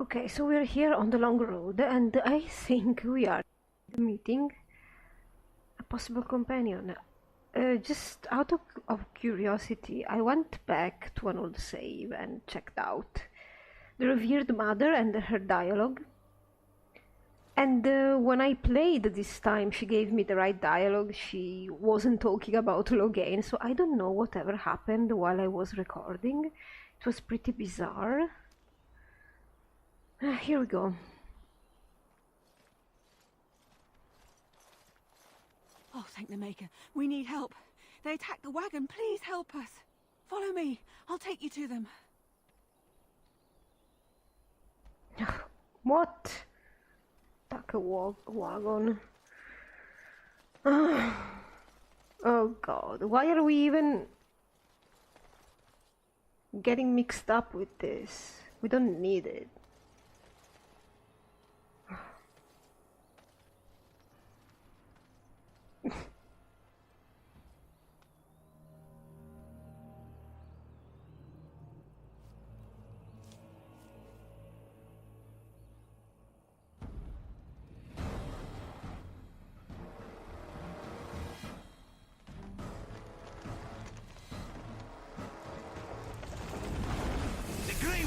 Okay, so we're here on the long road, and I think we are meeting a possible companion. Just out of curiosity, I went back to an old save and checked out the revered mother and her dialogue. And when I played this time, she gave me the right dialogue. She wasn't talking about Loghain, so I don't know whatever happened while I was recording. It was pretty bizarre. Here we go. Oh, thank the Maker. We need help. They attacked the wagon. Please help us. Follow me. I'll take you to them. What? Attack a wagon. Oh god, why are we even getting mixed up with this? We don't need it.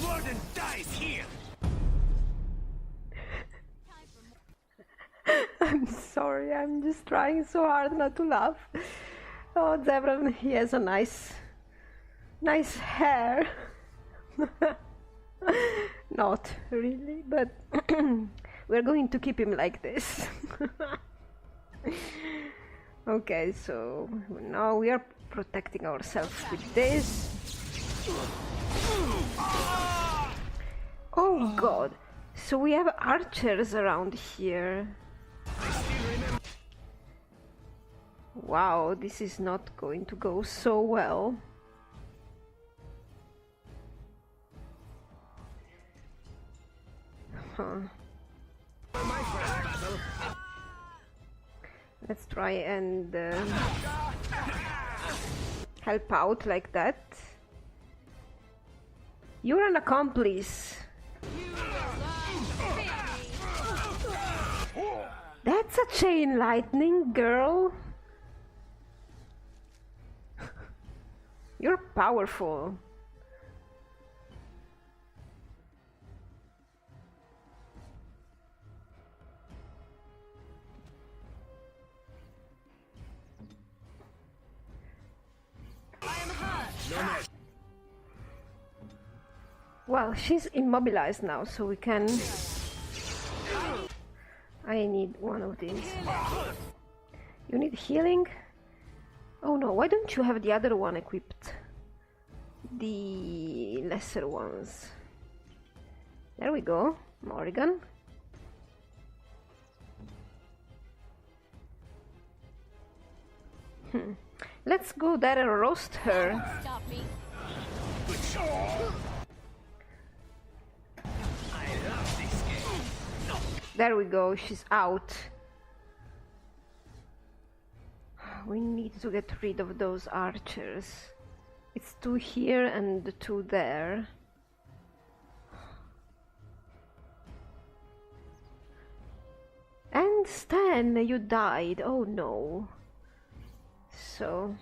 Warden dies here. I'm sorry, I'm just trying so hard not to laugh. Oh, Zevran, he has a nice hair. Not really, but we're going to keep him like this. Okay, so now we are protecting ourselves with this. Oh god, so we have archers around here. Wow, this is not going to go so well. Huh. Let's try and help out like that. You're an accomplice. That's a chain lightning, girl. You're powerful. Well, she's immobilized now, so we can... I need one of these. You need healing? Oh no, why don't you have the other one equipped? The lesser ones. There we go, Morrigan. Let's go there and roast her. Stop me. There we go, she's out. We need to get rid of those archers. It's 2 here and 2 there. And Stan, you died. Oh no. So...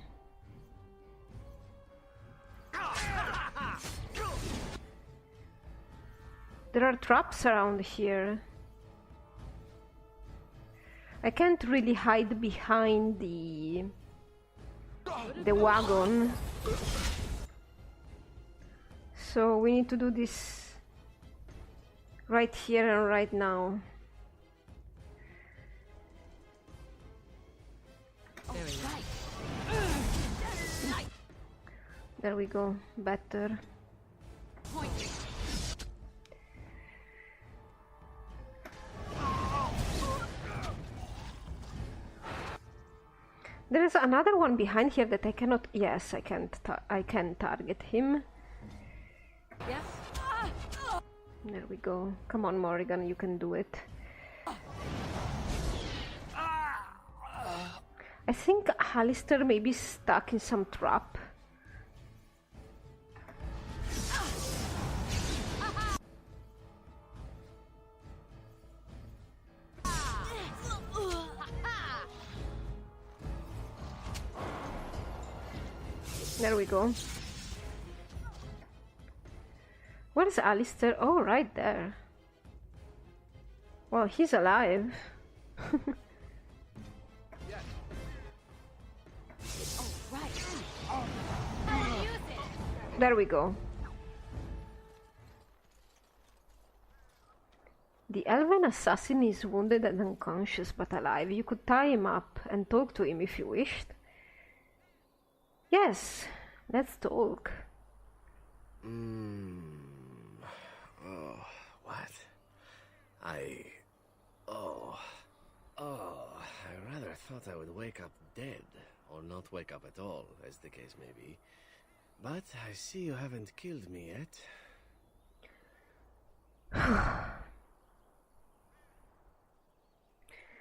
there are traps around here. I can't really hide behind the wagon. So we need to do this right here and right now. There we go, better. There is another one behind here that I cannot... Yes, I can target him. Yes. There we go. Come on, Morrigan, you can do it. I think Alistair may be stuck in some trap. There we go. Where's Alistair? Oh, right there. Well, he's alive. There we go. The elven assassin is wounded and unconscious but alive. You could tie him up and talk to him if you wished. Yes, let's talk. Oh, what? I rather thought I would wake up dead, or not wake up at all, as the case may be. But I see you haven't killed me yet.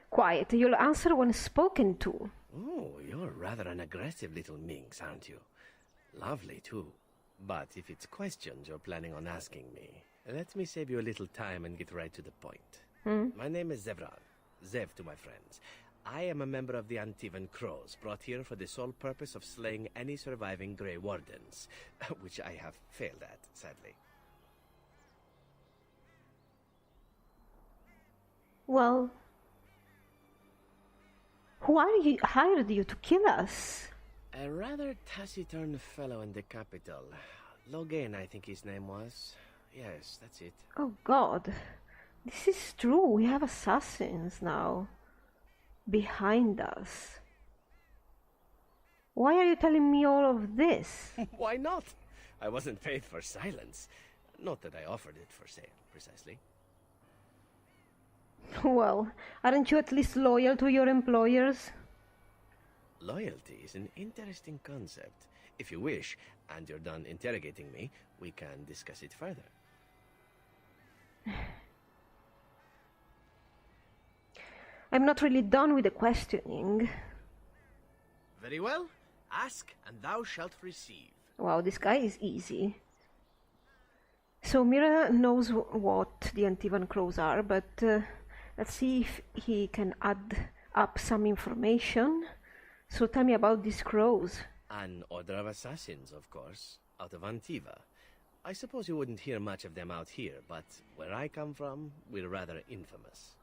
Quiet, you'll answer when spoken to. Oh, you're rather an aggressive little minx, aren't you? Lovely, too. But if it's questions you're planning on asking me, let me save you a little time and get right to the point. My name is Zevran. Zev to my friends. I am a member of the Antivan Crows, brought here for the sole purpose of slaying any surviving Grey Wardens, which I have failed at, sadly. Well, who hired you to kill us? A rather taciturn fellow in the capital. Logan, I think his name was. Yes, that's it. Oh God, this is true. We have assassins now behind us. Why are you telling me all of this? Why not? I wasn't paid for silence. Not that I offered it for sale, precisely. Well, aren't you at least loyal to your employers? Loyalty is an interesting concept. If you wish, and you're done interrogating me, we can discuss it further. I'm not really done with the questioning. Very well. Ask, and thou shalt receive. Wow, this guy is easy. So Mira knows what the Antivan Crows are, but let's see if he can add up some information. So tell me about these crows. An order of assassins, of course, out of Antiva. I suppose you wouldn't hear much of them out here, but where I come from, we're rather infamous.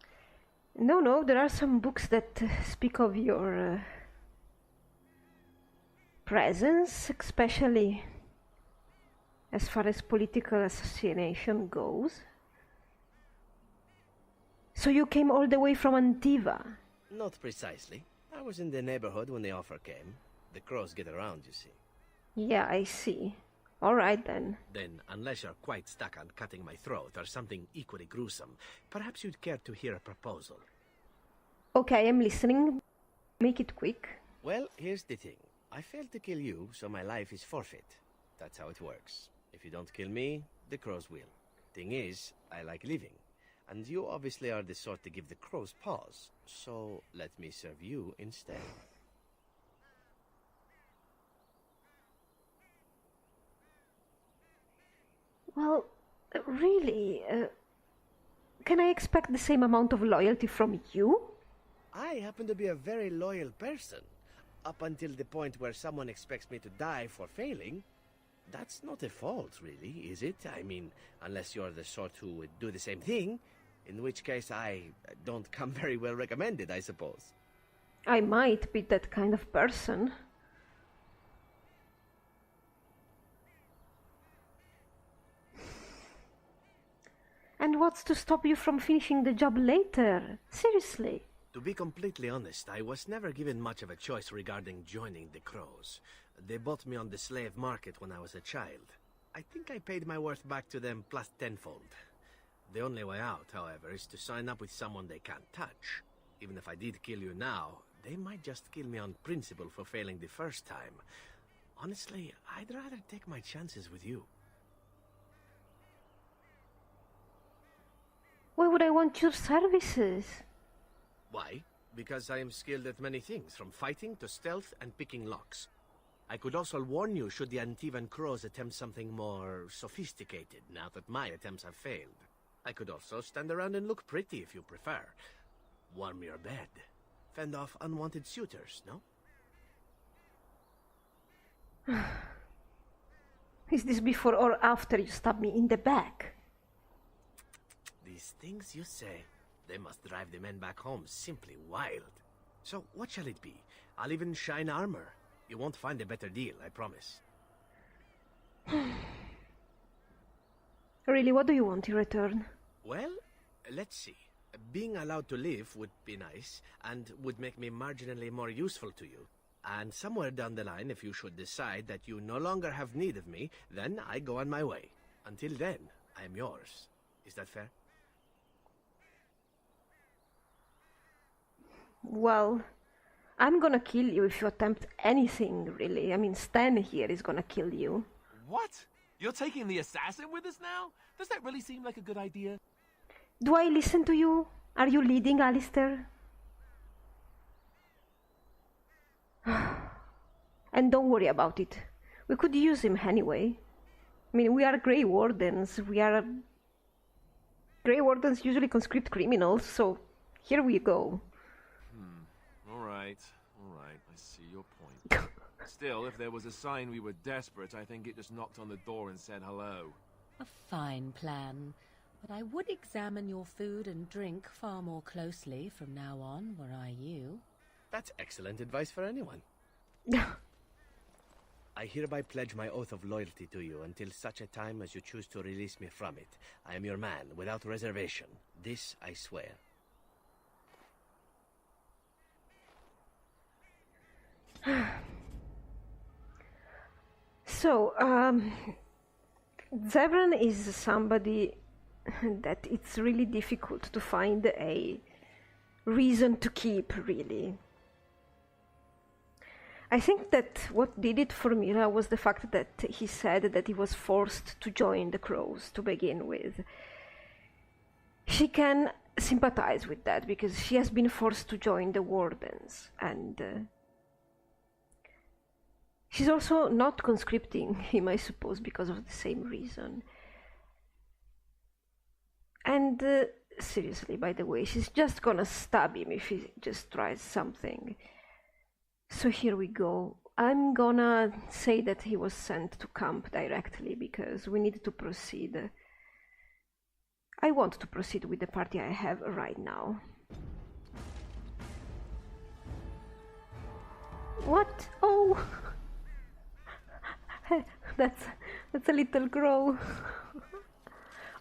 No, there are some books that speak of your presence, especially as far as political assassination goes. So you came all the way from Antiva? Not precisely. I was in the neighborhood when the offer came. The crows get around, you see. Yeah, I see. All right, then. Then, unless you're quite stuck on cutting my throat or something equally gruesome, perhaps you'd care to hear a proposal. Okay, I'm listening. Make it quick. Well, here's the thing. I failed to kill you, so my life is forfeit. That's how it works. If you don't kill me, the crows will. Thing is, I like living. And you obviously are the sort to give the crows pause. So, let me serve you instead. Well, really, can I expect the same amount of loyalty from you? I happen to be a very loyal person. Up until the point where someone expects me to die for failing. That's not a fault, really, is it? I mean, unless you're the sort who would do the same thing, in which case I don't come very well recommended, I suppose. I might be that kind of person. And what's to stop you from finishing the job later? Seriously. To be completely honest, I was never given much of a choice regarding joining the Crows. They bought me on the slave market when I was a child. I think I paid my worth back to them plus tenfold. The only way out, however, is to sign up with someone they can't touch. Even if I did kill you now, they might just kill me on principle for failing the first time. Honestly, I'd rather take my chances with you. Why would I want your services? Why? Because I am skilled at many things, from fighting to stealth and picking locks. I could also warn you should the Antivan Crows attempt something more sophisticated, now that my attempts have failed. I could also stand around and look pretty if you prefer. Warm your bed. Fend off unwanted suitors, no? Is this before or after you stab me in the back? These things you say, they must drive the men back home simply wild. So what shall it be? I'll even shine armor. You won't find a better deal, I promise. Really, what do you want in return? Well, let's see. Being allowed to live would be nice, and would make me marginally more useful to you. And somewhere down the line, if you should decide that you no longer have need of me, then I go on my way. Until then, I am yours. Is that fair? Well, I'm gonna kill you if you attempt anything, really. I mean, Stan here is gonna kill you. What? You're taking the assassin with us now? Does that really seem like a good idea? Do I listen to you? Are you leading, Alistair? And don't worry about it. We could use him anyway. I mean, we are Grey Wardens. Grey Wardens usually conscript criminals, so here we go. All right. I see your point. Still, if there was a sign we were desperate, I think it just knocked on the door and said hello. A fine plan. But I would examine your food and drink far more closely from now on, were I you. That's excellent advice for anyone. I hereby pledge my oath of loyalty to you until such a time as you choose to release me from it. I am your man, without reservation. This I swear. So, Zevran is somebody that it's really difficult to find a reason to keep, really. I think that what did it for Mira was the fact that he said that he was forced to join the Crows to begin with. She can sympathize with that because she has been forced to join the Wardens, and she's also not conscripting him, I suppose, because of the same reason. And seriously, by the way, she's just gonna stab him if he just tries something. So here we go. I'm gonna say that he was sent to camp directly because we need to proceed. I want to proceed with the party I have right now. What? Oh! That's a little crow.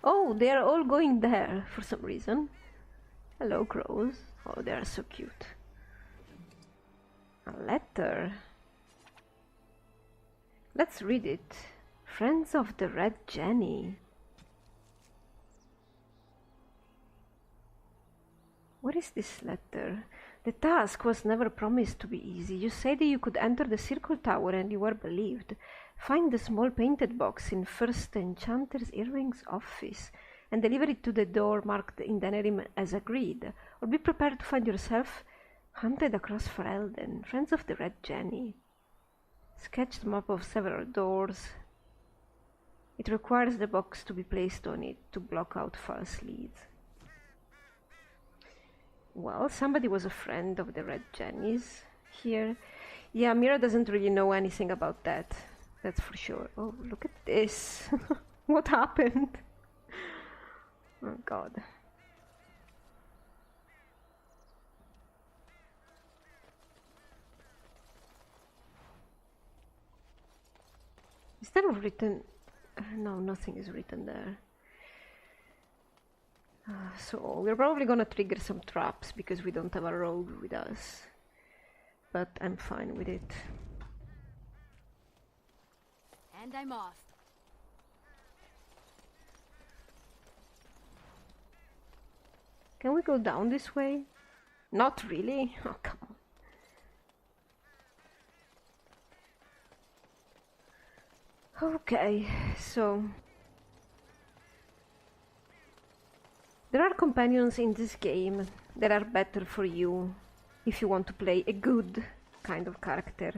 Oh, they are all going there for some reason. Hello, crows. Oh, they are so cute. A letter. Let's read it. Friends of the Red Jenny. What is this letter? The task was never promised to be easy. You said that you could enter the Circle Tower and you were believed. Find the small painted box in First Enchanter's Earwing's office and deliver it to the door marked in Denerim as agreed. Or be prepared to find yourself hunted across Farelden. Friends of the Red Jenny. Sketched map of several doors. It requires the box to be placed on it to block out false leads. Well, somebody was a friend of the Red Jennies here. Yeah, Mira doesn't really know anything about that. That's for sure. Oh, look at this. What happened? Oh, God. Is there written? No, nothing is written there. So we're probably gonna trigger some traps because we don't have a rogue with us. But I'm fine with it. And I'm off. Can we go down this way? Not really? Oh, come on. Okay, so there are companions in this game that are better for you if you want to play a good kind of character,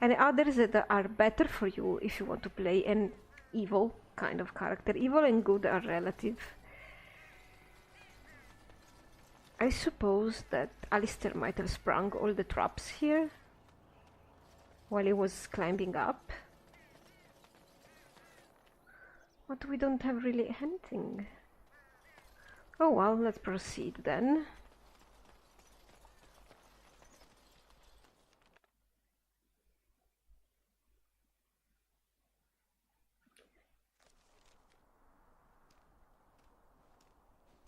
and others that are better for you if you want to play an evil kind of character. Evil and good are relative. I suppose that Alistair might have sprung all the traps here while he was climbing up. But we don't have really anything. Oh well, let's proceed then.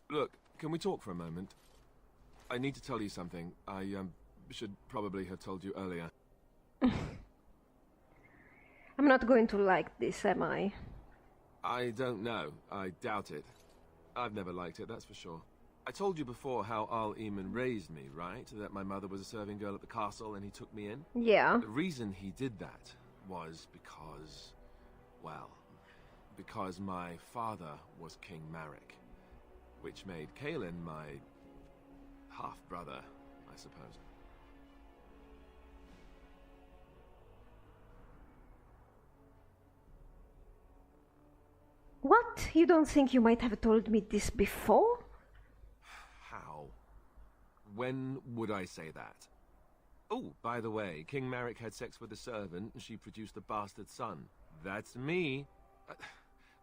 Look, can we talk for a moment? I need to tell you something. I should probably have told you earlier. I'm not going to like this, am I? I don't know. I doubt it. I've never liked it, that's for sure. I told you before how Al Eamon raised me, right? That my mother was a serving girl at the castle and he took me in? Yeah. The reason he did that was because... well, because my father was King Marek. Which made Kaelin my half-brother, I suppose. What? You don't think you might have told me this before? How? When would I say that? Oh, by the way, King Marek had sex with a servant and she produced a bastard son. That's me.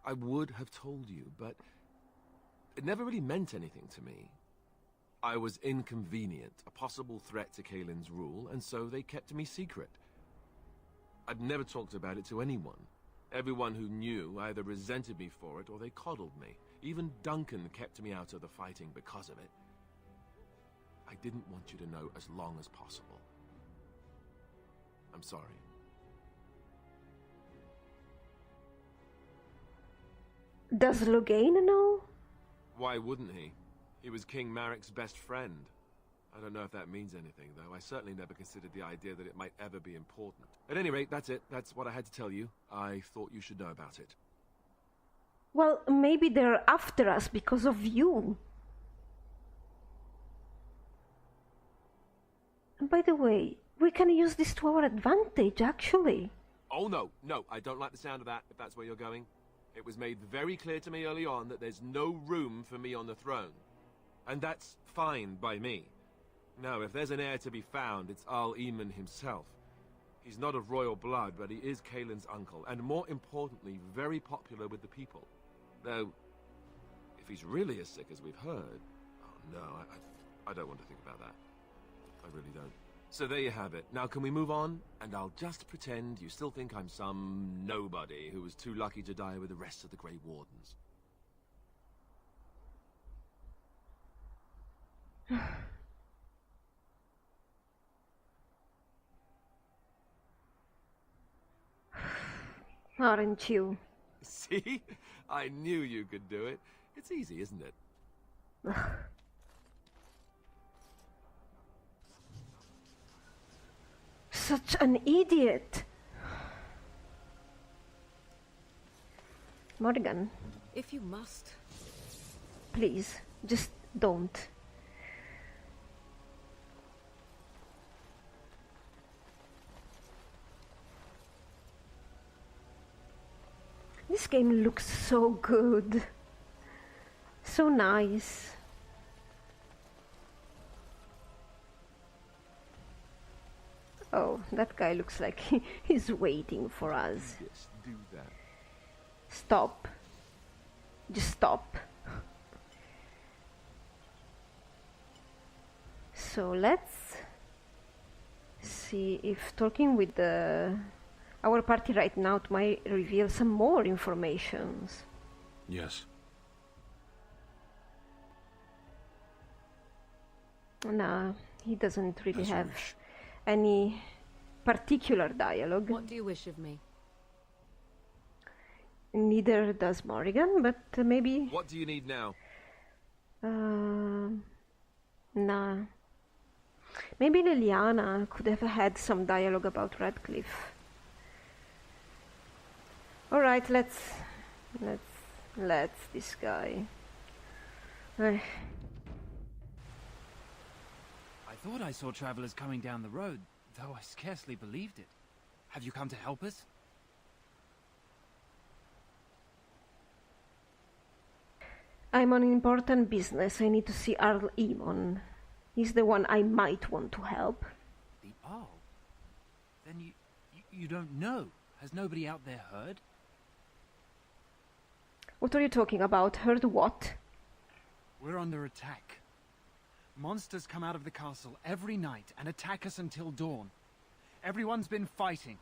I would have told you, but... it never really meant anything to me. I was inconvenient, a possible threat to Kaelin's rule, and so they kept me secret. I'd never talked about it to anyone. Everyone who knew either resented me for it or they coddled me. Even Duncan kept me out of the fighting because of it. I didn't want you to know as long as possible. I'm sorry. Does Loghain know? Why wouldn't he? He was King Marek's best friend. I don't know if that means anything, though. I certainly never considered the idea that it might ever be important. At any rate, that's it. That's what I had to tell you. I thought you should know about it. Well, maybe they're after us because of you. And by the way, we can use this to our advantage, actually. Oh, no, I don't like the sound of that, if that's where you're going. It was made very clear to me early on that there's no room for me on the throne. And that's fine by me. No, if there's an heir to be found, it's Al Eamon himself. He's not of royal blood, but he is Kaelin's uncle, and more importantly, very popular with the people. Though, if he's really as sick as we've heard... oh, no, I don't want to think about that. I really don't. So there you have it. Now can we move on? And I'll just pretend you still think I'm some nobody who was too lucky to die with the rest of the Grey Wardens. Aren't you? See? I knew you could do it. It's easy, isn't it? Such an idiot. Morgan, If you must. please, just don't. This game looks so good. So nice. Oh, that guy looks like he's waiting for us. Yes, do that. Stop. Just stop. So let's see if talking with our party right now might reveal some more informations. Yes. Nah, he doesn't really As you have wish. any particular dialogue. What do you wish of me? Neither does Morrigan, but maybe... What do you need now? Nah. Maybe Liliana could have had some dialogue about Radcliffe. Alright, let's this guy. I thought I saw travelers coming down the road, though I scarcely believed it. Have you come to help us? I'm on important business. I need to see Arl Eamon. He's the one I might want to help. The Arl? Then you don't know. Has nobody out there heard? What are you talking about? Heard what? We're under attack. Monsters come out of the castle every night and attack us until dawn. Everyone's been fighting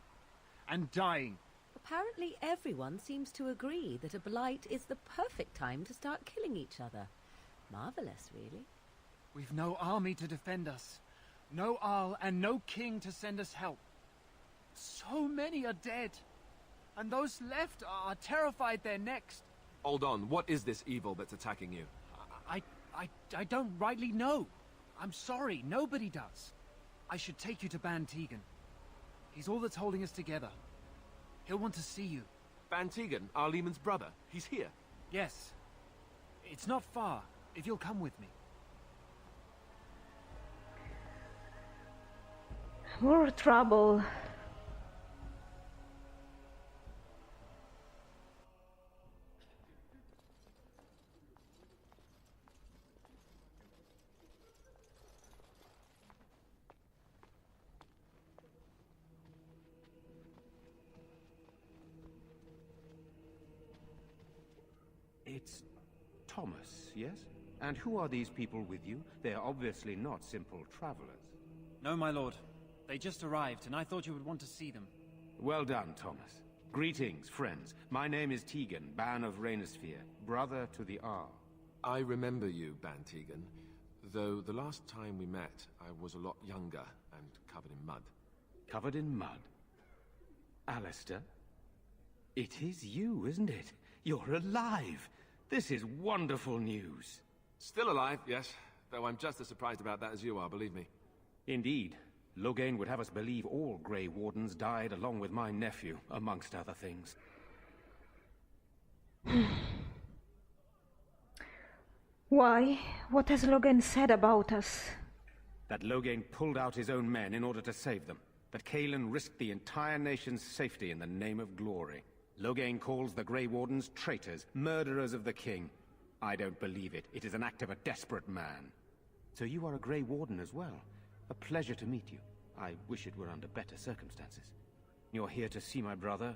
and dying. Apparently everyone seems to agree that a blight is the perfect time to start killing each other. Marvelous, really. We've no army to defend us. No Arl and no king to send us help. So many are dead. And those left are terrified they're next. Hold on, what is this evil that's attacking you? I don't rightly know. I'm sorry, nobody does. I should take you to Ban Tegan. He's all that's holding us together. He'll want to see you. Ban Tegan, our Lehman's brother. He's here. Yes. It's not far, if you'll come with me. More trouble. It's Thomas, yes? And who are these people with you? They are obviously not simple travelers. No, my lord. They just arrived, and I thought you would want to see them. Well done, Thomas. Greetings, friends. My name is Tegan, Ban of Rainersphere, brother to the Arl. I remember you, Ban Tegan. Though the last time we met, I was a lot younger and covered in mud. Covered in mud? Alistair? It is you, isn't it? You're alive! This is wonderful news. Still alive, yes. Though I'm just as surprised about that as you are, believe me. Indeed. Loghain would have us believe all Grey Wardens died along with my nephew, amongst other things. Why? What has Loghain said about us? That Loghain pulled out his own men in order to save them. That Cailan risked the entire nation's safety in the name of glory. Loghain calls the Grey Wardens traitors, murderers of the king. I don't believe it. It is an act of a desperate man. So you are a Grey Warden as well. A pleasure to meet you. I wish it were under better circumstances. You're here to see my brother.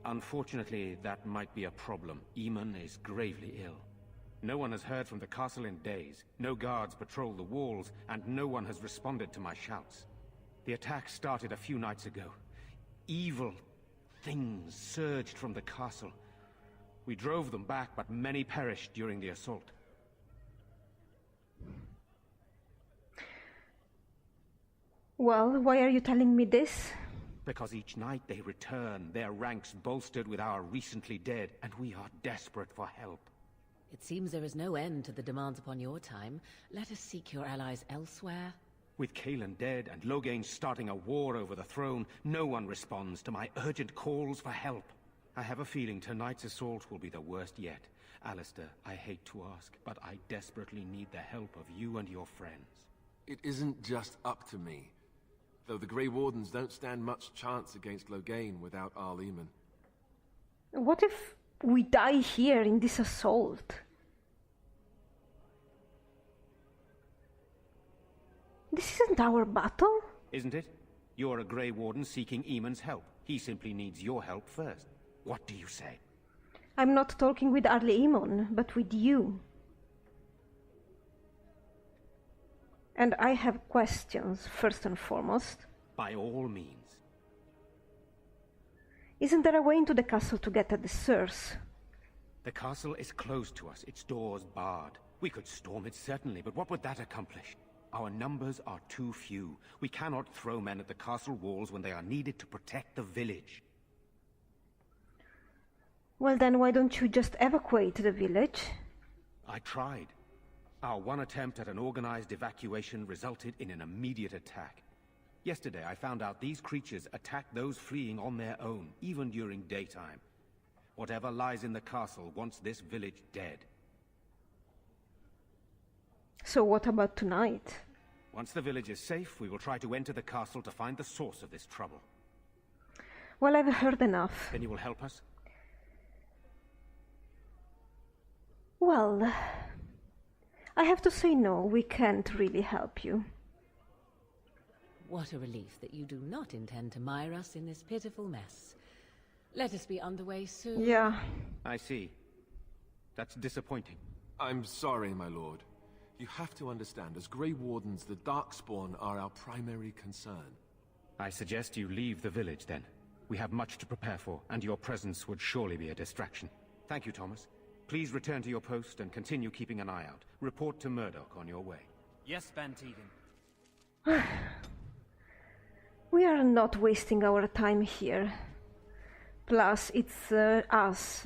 Unfortunately, that might be a problem. Eamon is gravely ill. No one has heard from the castle in days. No guards patrol the walls, and no one has responded to my shouts. The attack started a few nights ago. Evil things surged from the castle. We drove them back, but many perished during the assault. Well, why are you telling me this? Because each night they return, their ranks bolstered with our recently dead, and we are desperate for help. It seems there is no end to the demands upon your time. Let us seek your allies elsewhere. With Cailan dead and Loghain starting a war over the throne, no one responds to my urgent calls for help. I have a feeling tonight's assault will be the worst yet. Alistair, I hate to ask, but I desperately need the help of you and your friends. It isn't just up to me. Though the Grey Wardens don't stand much chance against Loghain without Arl Eamon. What if we die here in this assault? This isn't our battle. Isn't it? You're a Grey Warden seeking Eamon's help. He simply needs your help first. What do you say? I'm not talking with Arl Eamon, but with you. And I have questions, first and foremost. By all means. Isn't there a way into the castle to get at the source? The castle is closed to us, its doors barred. We could storm it certainly, but what would that accomplish? Our numbers are too few. We cannot throw men at the castle walls when they are needed to protect the village. Well then, why don't you just evacuate the village? I tried. Our one attempt at an organized evacuation resulted in an immediate attack. Yesterday I found out these creatures attack those fleeing on their own, even during daytime. Whatever lies in the castle wants this village dead. So what about tonight? Once the village is safe, we will try to enter the castle to find the source of this trouble. Well, I've heard enough. Then you will help us? Well, I have to say no, we can't really help you. What a relief that you do not intend to mire us in this pitiful mess. Let us be underway soon. Yeah. I see. That's disappointing. I'm sorry, my lord. You have to understand, as Grey Wardens, the Darkspawn are our primary concern. I suggest you leave the village, then. We have much to prepare for, and your presence would surely be a distraction. Thank you, Thomas. Please return to your post and continue keeping an eye out. Report to Murdoch on your way. Yes, Van Tegan. We are not wasting our time here. Plus, it's us.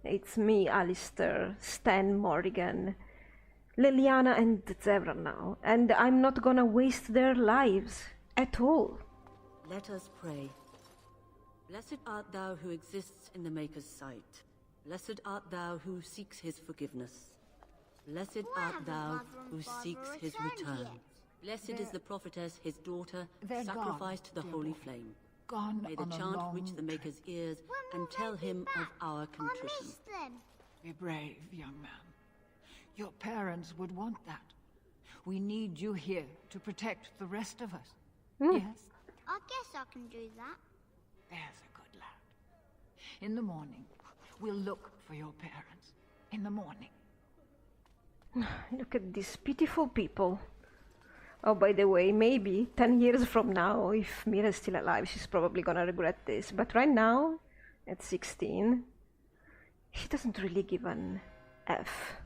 It's me, Alistair, Stan Morrigan, Liliana and Zevran now. And I'm not gonna waste their lives at all. Let us pray. Blessed art thou who exists in the Maker's sight. Blessed art thou who seeks his forgiveness. Blessed art thou who seeks his return. Blessed is the prophetess, his daughter, sacrificed to the holy flame. May the chant reach the Maker's ears and tell him of our contrition. Be brave, young man. Your parents would want that. We need you here to protect the rest of us. Yes? I guess I can do that. There's a good lad. In the morning, we'll look for your parents. In the morning. Look at these pitiful people. Oh, by the way, maybe 10 years from now, if Mira's still alive, she's probably gonna regret this. But right now, at 16, she doesn't really give an F.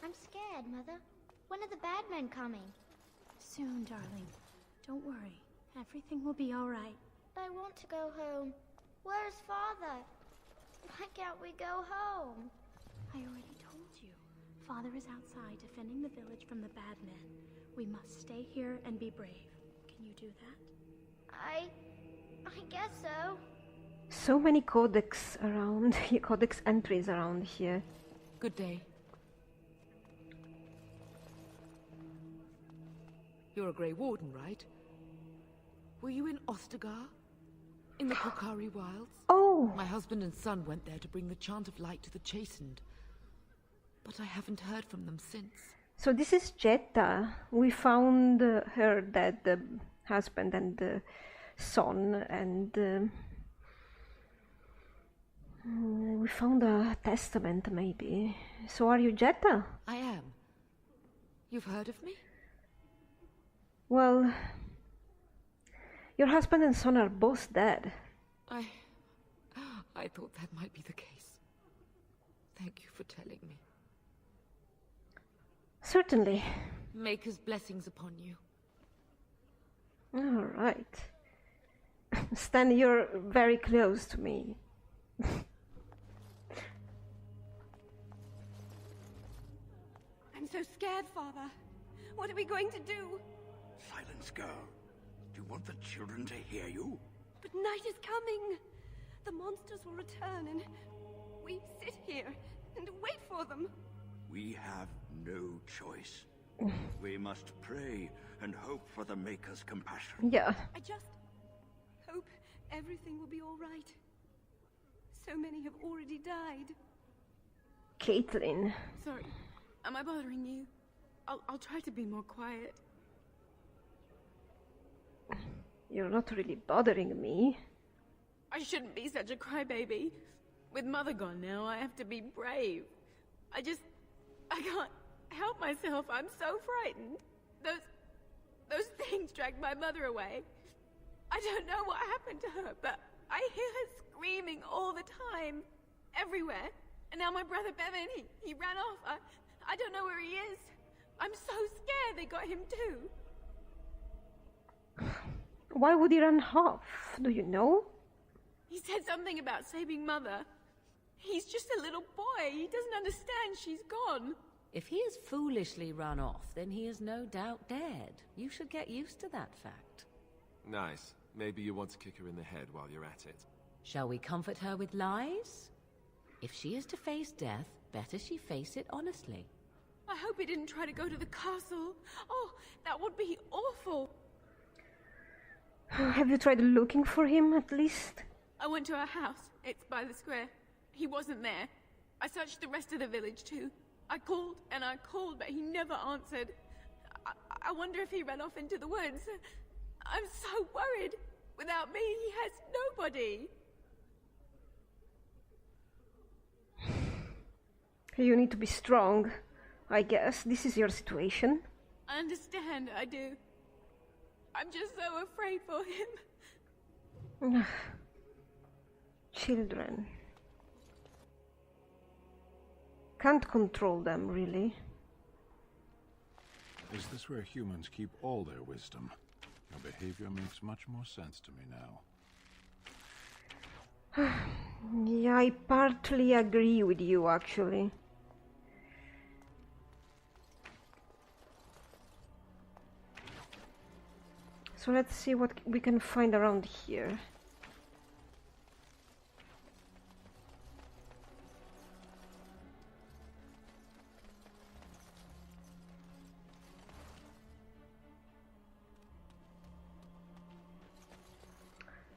I'm scared, Mother. When are the bad men coming? Soon, darling. Don't worry. Everything will be all right. I want to go home. Where's Father? Why can't we go home? I already told you. Father is outside defending the village from the bad men. We must stay here and be brave. Can you do that? I guess so. So many codex around, codex entries around here. Good day. You're a Grey Warden, right? Were you in Ostagar? In the Kokari Wilds? Oh! My husband and son went there to bring the chant of light to the chastened. But I haven't heard from them since. So this is Jetta. We found her dead husband and son, and we found a testament, maybe. So are you Jetta? I am. You've heard of me? Well, your husband and son are both dead. I thought that might be the case. Thank you for telling me. Certainly. Maker's blessings upon you. All right. Stan, you're very close to me. I'm so scared, Father. What are we going to do? Silence, girl. Do you want the children to hear you? But night is coming. The monsters will return and we sit here and wait for them. We have no choice. We must pray and hope for the Maker's compassion. Yeah. I just hope everything will be all right. So many have already died. Caitlin. Sorry, am I bothering you? I'll try to be more quiet. You're not really bothering me. I shouldn't be such a crybaby. With Mother gone now, I have to be brave. I can't help myself. I'm so frightened. Those things dragged my mother away. I don't know what happened to her, but I hear her screaming all the time, everywhere. And now my brother Bevan, he ran off. I don't know where he is. I'm so scared they got him too. Why would he run off? Do you know? He said something about saving Mother. He's just a little boy. He doesn't understand she's gone. If he has foolishly run off, then he is no doubt dead. You should get used to that fact. Nice. Maybe you want to kick her in the head while you're at it. Shall we comfort her with lies? If she is to face death, better she face it honestly. I hope he didn't try to go to the castle. Oh, that would be awful. Have you tried looking for him, at least? I went to our house. It's by the square. He wasn't there. I searched the rest of the village, too. I called and I called, but he never answered. I wonder if he ran off into the woods. I'm so worried. Without me, he has nobody. You need to be strong, I guess. This is your situation. I understand, I do. I'm just so afraid for him. Children. Can't control them, really. Is this where humans keep all their wisdom? Your behavior makes much more sense to me now. Yeah, I partly agree with you, actually. So let's see what we can find around here.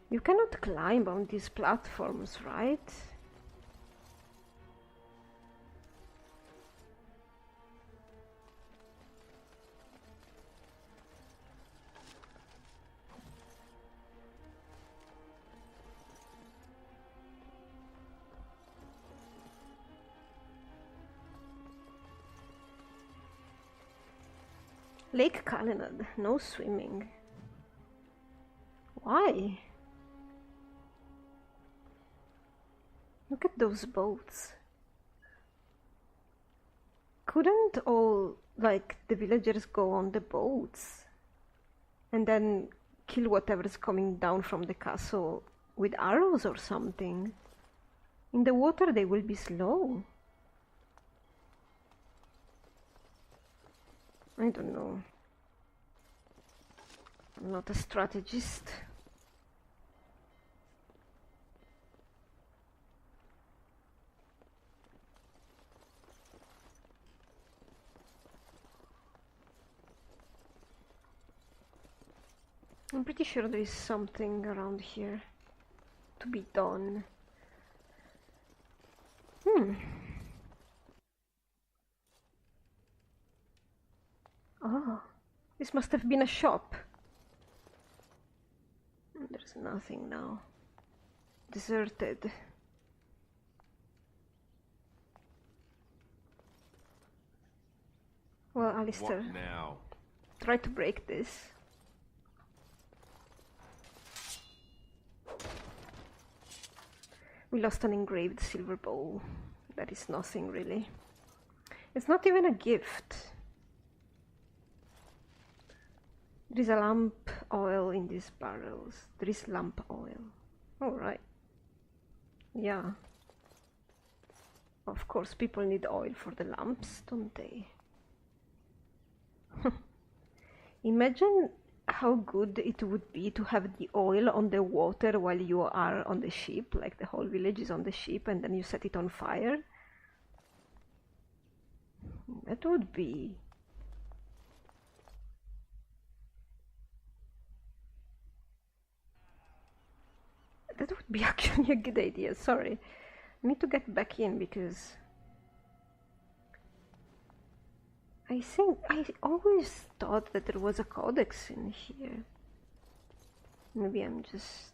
You cannot climb on these platforms, right? Lake Calenad, no swimming. Why? Look at those boats. Couldn't all, like, the villagers go on the boats and then kill whatever's coming down from the castle with arrows or something? In the water they will be slow. I don't know. I'm not a strategist. I'm pretty sure there is something around here to be done. Oh, this must have been a shop. There's nothing now. Deserted. Well, Alistair, What now? try to break this. We lost an engraved silver bowl. That is nothing, really. It's not even a gift. There is a lamp oil in these barrels. There is lamp oil. Alright. Yeah. Of course, people need oil for the lamps, don't they? Imagine how good it would be to have the oil on the water while you are on the ship, like the whole village is on the ship and then you set it on fire. That would be... That would be actually a good idea, sorry. I need to get back in because... I think I always thought that there was a codex in here. Maybe I'm just